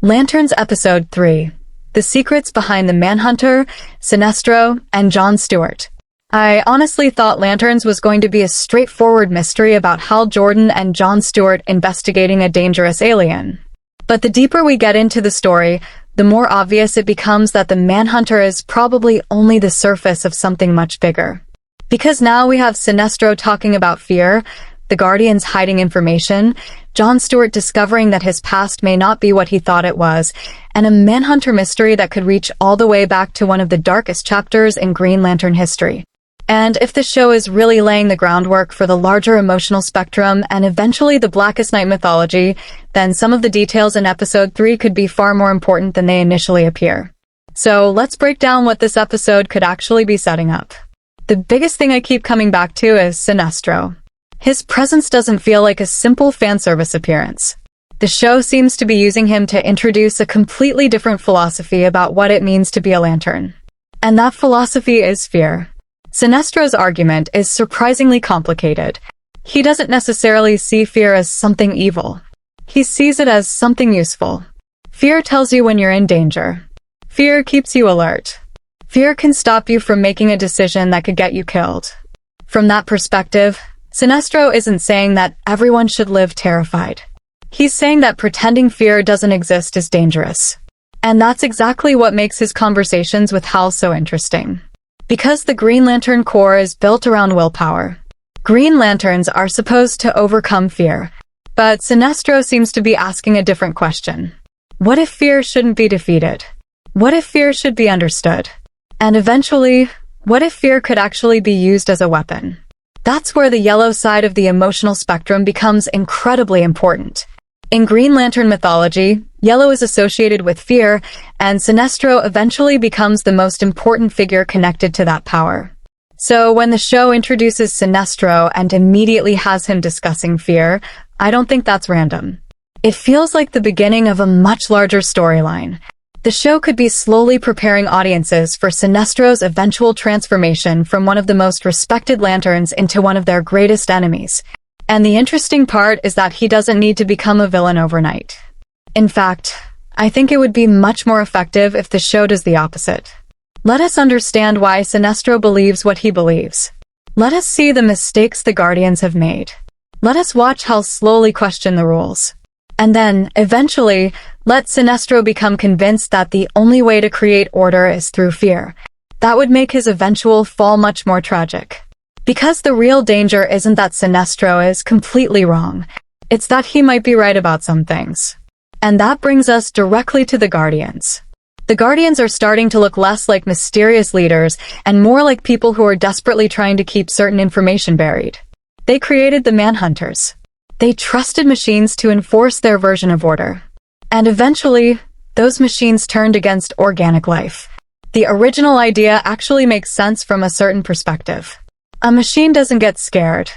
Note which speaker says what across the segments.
Speaker 1: Lanterns Episode 3: The Secrets Behind the Manhunter, Sinestro, and Jon Stewart. I honestly thought Lanterns was going to be a straightforward mystery about Hal Jordan and Jon Stewart investigating a dangerous alien. But the deeper we get into the story, the more obvious it becomes that the Manhunter is probably only the surface of something much bigger. Because now we have Sinestro talking about fear, the Guardians hiding information, Jon Stewart discovering that his past may not be what he thought it was, and a Manhunter mystery that could reach all the way back to one of the darkest chapters in Green Lantern history. And if the show is really laying the groundwork for the larger emotional spectrum and eventually the Blackest Night mythology, then some of the details in Episode 3 could be far more important than they initially appear. So let's break down what this episode could actually be setting up. The biggest thing I keep coming back to is Sinestro. His presence doesn't feel like a simple fan service appearance. The show seems to be using him to introduce a completely different philosophy about what it means to be a lantern. And that philosophy is fear. Sinestro's argument is surprisingly complicated. He doesn't necessarily see fear as something evil. He sees it as something useful. Fear tells you when you're in danger. Fear keeps you alert. Fear can stop you from making a decision that could get you killed. From that perspective, Sinestro isn't saying that everyone should live terrified. He's saying that pretending fear doesn't exist is dangerous. And that's exactly what makes his conversations with Hal so interesting. Because the Green Lantern Corps is built around willpower. Green Lanterns are supposed to overcome fear. But Sinestro seems to be asking a different question. What if fear shouldn't be defeated? What if fear should be understood? And eventually, what if fear could actually be used as a weapon? That's where the yellow side of the emotional spectrum becomes incredibly important. In Green Lantern mythology, yellow is associated with fear, and Sinestro eventually becomes the most important figure connected to that power. So when the show introduces Sinestro and immediately has him discussing fear, I don't think that's random. It feels like the beginning of a much larger storyline. The show could be slowly preparing audiences for Sinestro's eventual transformation from one of the most respected lanterns into one of their greatest enemies. And the interesting part is that he doesn't need to become a villain overnight. In fact, I think it would be much more effective if the show does the opposite. Let us understand why Sinestro believes what he believes. Let us see the mistakes the Guardians have made. Let us watch Hal slowly question the rules. And then, eventually, let Sinestro become convinced that the only way to create order is through fear. That would make his eventual fall much more tragic. Because the real danger isn't that Sinestro is completely wrong. It's that he might be right about some things. And that brings us directly to the Guardians. The Guardians are starting to look less like mysterious leaders and more like people who are desperately trying to keep certain information buried. They created the Manhunters. They trusted machines to enforce their version of order. And eventually, those machines turned against organic life. The original idea actually makes sense from a certain perspective. A machine doesn't get scared.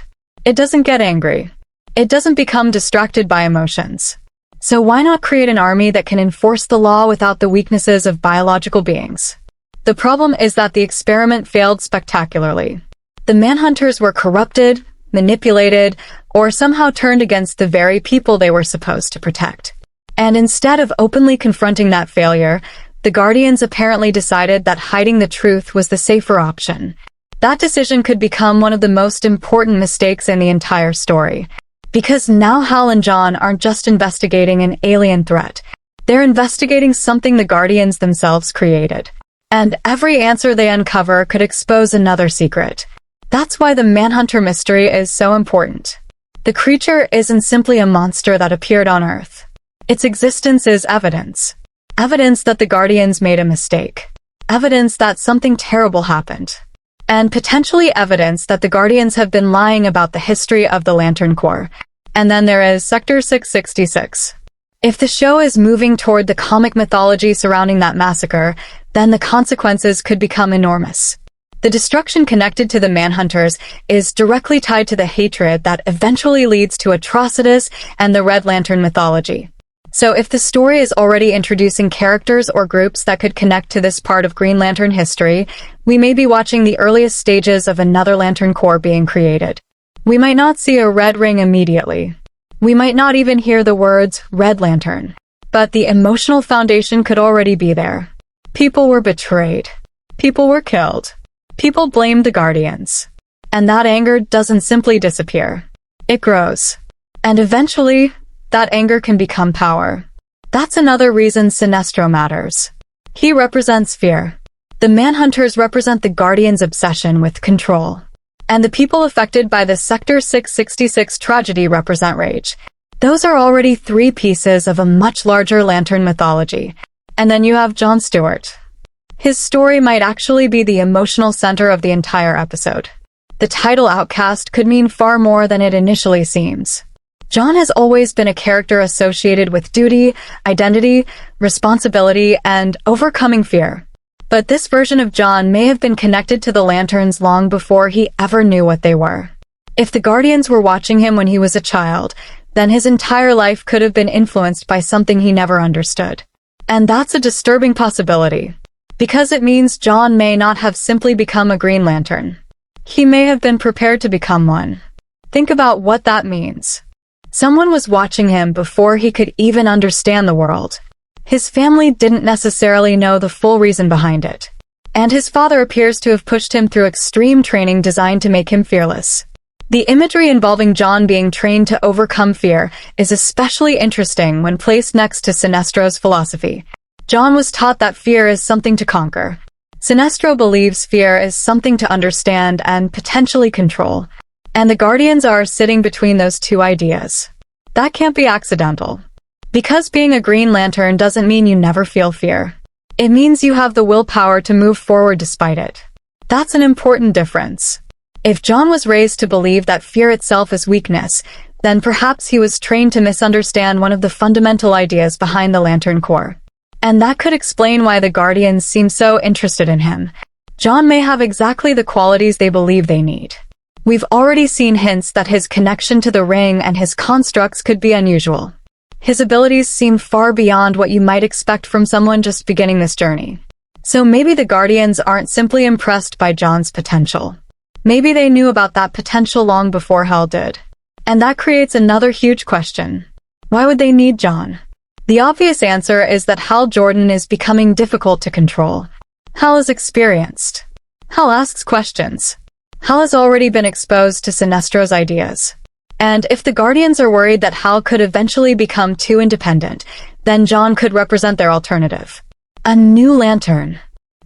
Speaker 1: It doesn't get angry. It doesn't become distracted by emotions. So why not create an army that can enforce the law without the weaknesses of biological beings? The problem is that the experiment failed spectacularly. The Manhunters were corrupted, manipulated, or somehow turned against the very people they were supposed to protect. And instead of openly confronting that failure, the Guardians apparently decided that hiding the truth was the safer option. That decision could become one of the most important mistakes in the entire story. Because now Hal and Jon aren't just investigating an alien threat. They're investigating something the Guardians themselves created. And every answer they uncover could expose another secret. That's why the Manhunter mystery is so important. The creature isn't simply a monster that appeared on Earth. Its existence is evidence. Evidence that the Guardians made a mistake. Evidence that something terrible happened. And potentially evidence that the Guardians have been lying about the history of the Lantern Corps. And then there is Sector 666. If the show is moving toward the comic mythology surrounding that massacre, then the consequences could become enormous. The destruction connected to the Manhunters is directly tied to the hatred that eventually leads to Atrocitus and the Red Lantern mythology. So if the story is already introducing characters or groups that could connect to this part of Green Lantern history, we may be watching the earliest stages of another Lantern Corps being created. We might not see a red ring immediately. We might not even hear the words Red Lantern. But the emotional foundation could already be there. People were betrayed. People were killed. People blamed the Guardians. And that anger doesn't simply disappear. It grows. And eventually, that anger can become power. That's another reason Sinestro matters. He represents fear. The Manhunters represent the Guardians' obsession with control. And the people affected by the Sector 666 tragedy represent rage. Those are already 3 pieces of a much larger Lantern mythology. And then you have Jon Stewart. His story might actually be the emotional center of the entire episode. The title Outcast could mean far more than it initially seems. Jon has always been a character associated with duty, identity, responsibility, and overcoming fear. But this version of Jon may have been connected to the Lanterns long before he ever knew what they were. If the Guardians were watching him when he was a child, then his entire life could have been influenced by something he never understood. And that's a disturbing possibility, because it means Jon may not have simply become a Green Lantern. He may have been prepared to become one. Think about what that means. Someone was watching him before he could even understand the world. His family didn't necessarily know the full reason behind it. And his father appears to have pushed him through extreme training designed to make him fearless. The imagery involving Jon being trained to overcome fear is especially interesting when placed next to Sinestro's philosophy. Jon was taught that fear is something to conquer. Sinestro believes fear is something to understand and potentially control. And the Guardians are sitting between those 2 ideas. That can't be accidental. Because being a Green Lantern doesn't mean you never feel fear. It means you have the willpower to move forward despite it. That's an important difference. If Jon was raised to believe that fear itself is weakness, then perhaps he was trained to misunderstand one of the fundamental ideas behind the Lantern Corps. And that could explain why the Guardians seem so interested in him. Jon may have exactly the qualities they believe they need. We've already seen hints that his connection to the ring and his constructs could be unusual. His abilities seem far beyond what you might expect from someone just beginning this journey. So maybe the Guardians aren't simply impressed by Jon's potential. Maybe they knew about that potential long before Hal did. And that creates another huge question. Why would they need Jon? The obvious answer is that Hal Jordan is becoming difficult to control. Hal is experienced. Hal asks questions. Hal has already been exposed to Sinestro's ideas. And if the Guardians are worried that Hal could eventually become too independent, then Jon could represent their alternative. A new Lantern.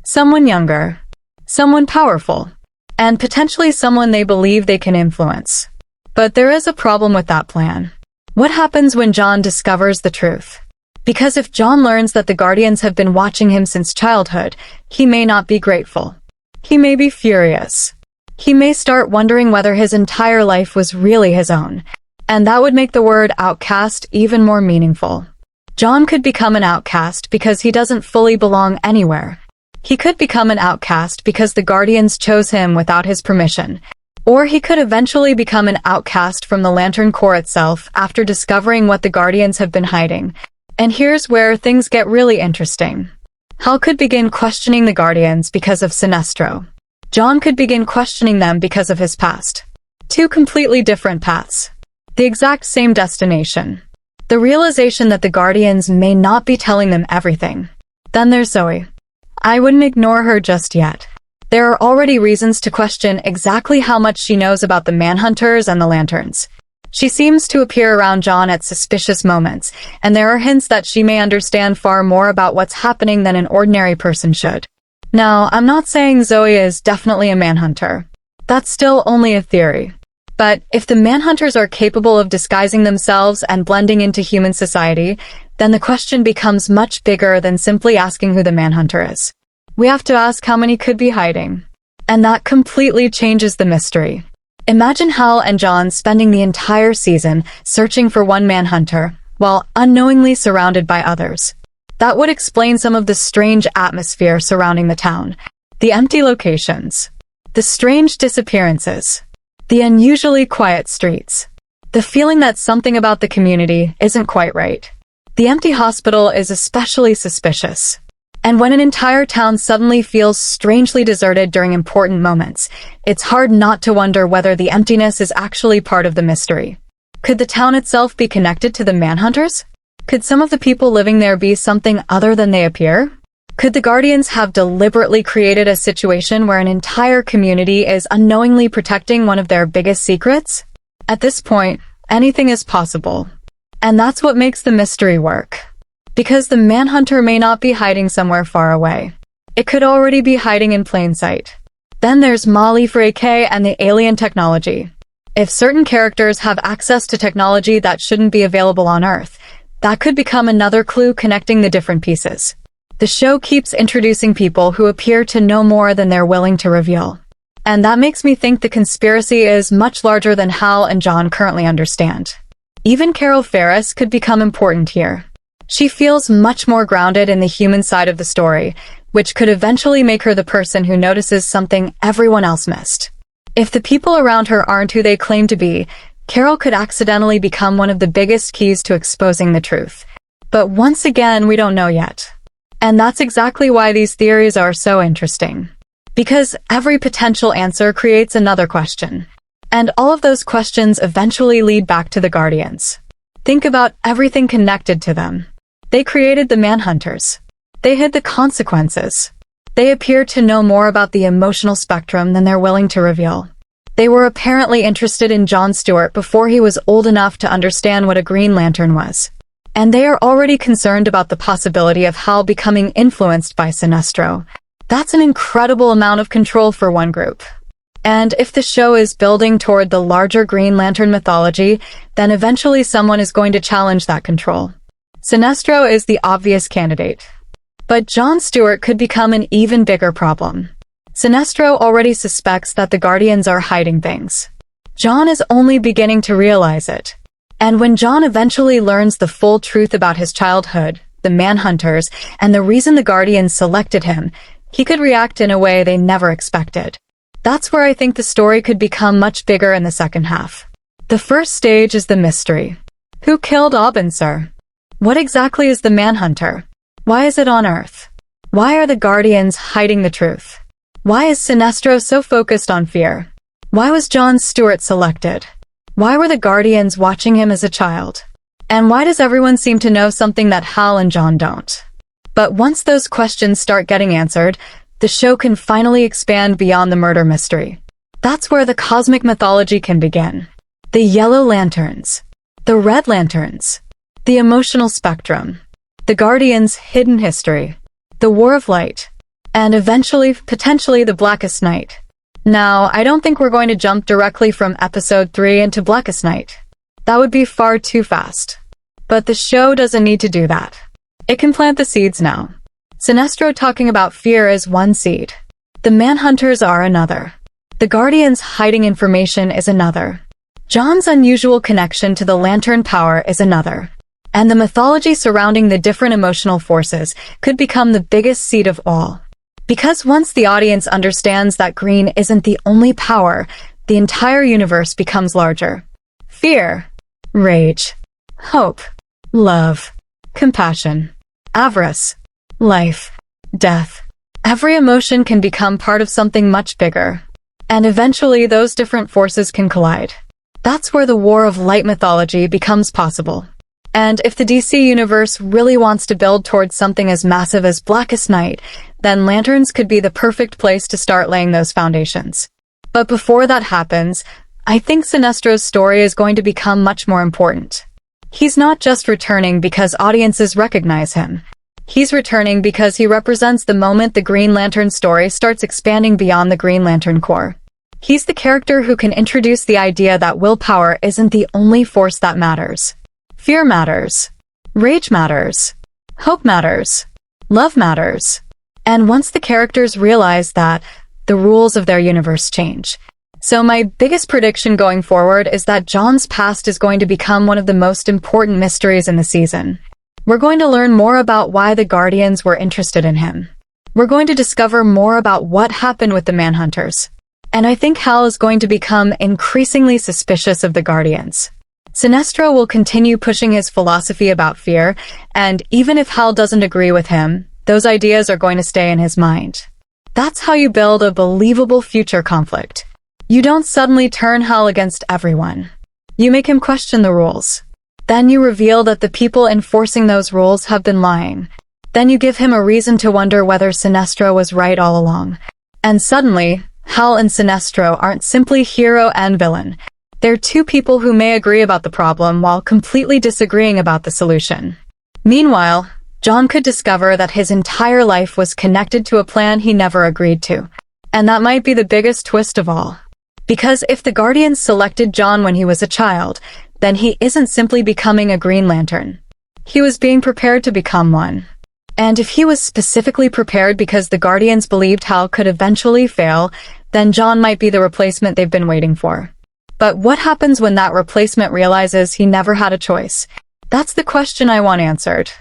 Speaker 1: Someone younger. Someone powerful. And potentially someone they believe they can influence. But there is a problem with that plan. What happens when Jon discovers the truth? Because if Jon learns that the Guardians have been watching him since childhood, he may not be grateful. He may be furious. He may start wondering whether his entire life was really his own. And that would make the word outcast even more meaningful. Jon could become an outcast because he doesn't fully belong anywhere. He could become an outcast because the Guardians chose him without his permission. Or he could eventually become an outcast from the Lantern Corps itself after discovering what the Guardians have been hiding. And here's where things get really interesting. Hal could begin questioning the Guardians because of Sinestro. Jon could begin questioning them because of his past. 2 completely different paths. The exact same destination. The realization that the Guardians may not be telling them everything. Then there's Zoe. I wouldn't ignore her just yet. There are already reasons to question exactly how much she knows about the Manhunters and the Lanterns. She seems to appear around Jon at suspicious moments, and there are hints that she may understand far more about what's happening than an ordinary person should. Now, I'm not saying Zoe is definitely a Manhunter. That's still only a theory. But if the Manhunters are capable of disguising themselves and blending into human society, then the question becomes much bigger than simply asking who the Manhunter is. We have to ask how many could be hiding. And that completely changes the mystery. Imagine Hal and Jon spending the entire season searching for one Manhunter, while unknowingly surrounded by others. That would explain some of the strange atmosphere surrounding the town, the empty locations, the strange disappearances, the unusually quiet streets, the feeling that something about the community isn't quite right. The empty hospital is especially suspicious. And when an entire town suddenly feels strangely deserted during important moments, it's hard not to wonder whether the emptiness is actually part of the mystery. Could the town itself be connected to the Manhunters? Could some of the people living there be something other than they appear? Could the Guardians have deliberately created a situation where an entire community is unknowingly protecting one of their biggest secrets? At this point, anything is possible. And that's what makes the mystery work. Because the Manhunter may not be hiding somewhere far away. It could already be hiding in plain sight. Then there's Molly Frey and the alien technology. If certain characters have access to technology that shouldn't be available on Earth, that could become another clue connecting the different pieces. The show keeps introducing people who appear to know more than they're willing to reveal. And that makes me think the conspiracy is much larger than Hal and Jon currently understand. Even Carol Ferris could become important here. She feels much more grounded in the human side of the story, which could eventually make her the person who notices something everyone else missed. If the people around her aren't who they claim to be, Carol could accidentally become one of the biggest keys to exposing the truth. But once again, we don't know yet. And that's exactly why these theories are so interesting. Because every potential answer creates another question. And all of those questions eventually lead back to the Guardians. Think about everything connected to them. They created the Manhunters. They hid the consequences. They appear to know more about the emotional spectrum than they're willing to reveal. They were apparently interested in Jon Stewart before he was old enough to understand what a Green Lantern was. And they are already concerned about the possibility of Hal becoming influenced by Sinestro. That's an incredible amount of control for one group. And if the show is building toward the larger Green Lantern mythology, then eventually someone is going to challenge that control. Sinestro is the obvious candidate. But Jon Stewart could become an even bigger problem. Sinestro already suspects that the Guardians are hiding things. Jon is only beginning to realize it. And when Jon eventually learns the full truth about his childhood, the Manhunters, and the reason the Guardians selected him, he could react in a way they never expected. That's where I think the story could become much bigger in the second half. The first stage is the mystery. Who killed Sir? What exactly is the Manhunter? Why is it on Earth? Why are the Guardians hiding the truth? Why is Sinestro so focused on fear? Why was Jon Stewart selected? Why were the Guardians watching him as a child? And why does everyone seem to know something that Hal and Jon don't? But once those questions start getting answered, the show can finally expand beyond the murder mystery. That's where the cosmic mythology can begin. The Yellow Lanterns. The Red Lanterns. The emotional spectrum. The Guardians' hidden history. The War of Light. And eventually, potentially, the Blackest Night. Now, I don't think we're going to jump directly from episode 3 into Blackest Night. That would be far too fast. But the show doesn't need to do that. It can plant the seeds now. Sinestro talking about fear is one seed. The Manhunters are another. The Guardians hiding information is another. Jon's unusual connection to the Lantern power is another. And the mythology surrounding the different emotional forces could become the biggest seed of all. Because once the audience understands that green isn't the only power, the entire universe becomes larger. Fear, rage, hope, love, compassion, avarice, life, death. Every emotion can become part of something much bigger. And eventually those different forces can collide. That's where the War of Light mythology becomes possible. And if the DC universe really wants to build towards something as massive as Blackest Night, then Lanterns could be the perfect place to start laying those foundations. But before that happens, I think Sinestro's story is going to become much more important. He's not just returning because audiences recognize him. He's returning because he represents the moment the Green Lantern story starts expanding beyond the Green Lantern Corps. He's the character who can introduce the idea that willpower isn't the only force that matters. Fear matters. Rage matters. Hope matters. Love matters. And once the characters realize that, the rules of their universe change. So my biggest prediction going forward is that Jon's past is going to become one of the most important mysteries in the season. We're going to learn more about why the Guardians were interested in him. We're going to discover more about what happened with the Manhunters. And I think Hal is going to become increasingly suspicious of the Guardians. Sinestro will continue pushing his philosophy about fear, and even if Hal doesn't agree with him, those ideas are going to stay in his mind. That's how you build a believable future conflict. You don't suddenly turn Hal against everyone. You make him question the rules. Then you reveal that the people enforcing those rules have been lying. Then you give him a reason to wonder whether Sinestro was right all along. And suddenly, Hal and Sinestro aren't simply hero and villain. They're two people who may agree about the problem while completely disagreeing about the solution. Meanwhile, Jon could discover that his entire life was connected to a plan he never agreed to. And that might be the biggest twist of all. Because if the Guardians selected Jon when he was a child, then he isn't simply becoming a Green Lantern. He was being prepared to become one. And if he was specifically prepared because the Guardians believed Hal could eventually fail, then Jon might be the replacement they've been waiting for. But what happens when that replacement realizes he never had a choice? That's the question I want answered.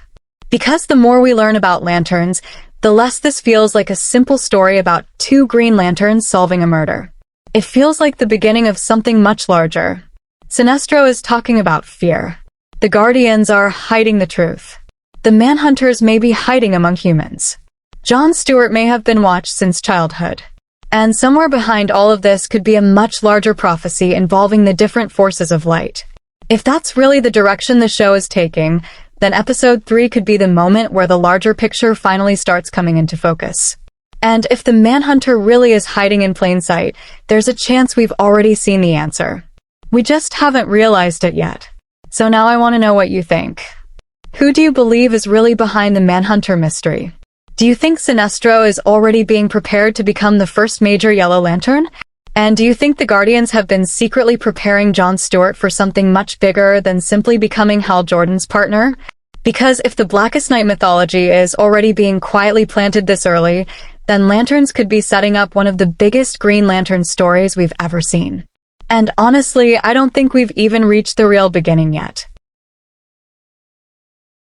Speaker 1: Because the more we learn about lanterns, the less this feels like a simple story about two Green Lanterns solving a murder. It feels like the beginning of something much larger. Sinestro is talking about fear. The Guardians are hiding the truth. The Manhunters may be hiding among humans. Jon Stewart may have been watched since childhood. And somewhere behind all of this could be a much larger prophecy involving the different forces of light. If that's really the direction the show is taking, then episode 3 could be the moment where the larger picture finally starts coming into focus. And if the Manhunter really is hiding in plain sight, there's a chance we've already seen the answer. We just haven't realized it yet. So now I want to know what you think. Who do you believe is really behind the Manhunter mystery? Do you think Sinestro is already being prepared to become the first major Yellow Lantern? And do you think the Guardians have been secretly preparing Jon Stewart for something much bigger than simply becoming Hal Jordan's partner? Because if the Blackest Night mythology is already being quietly planted this early, then Lanterns could be setting up one of the biggest Green Lantern stories we've ever seen. And honestly, I don't think we've even reached the real beginning yet.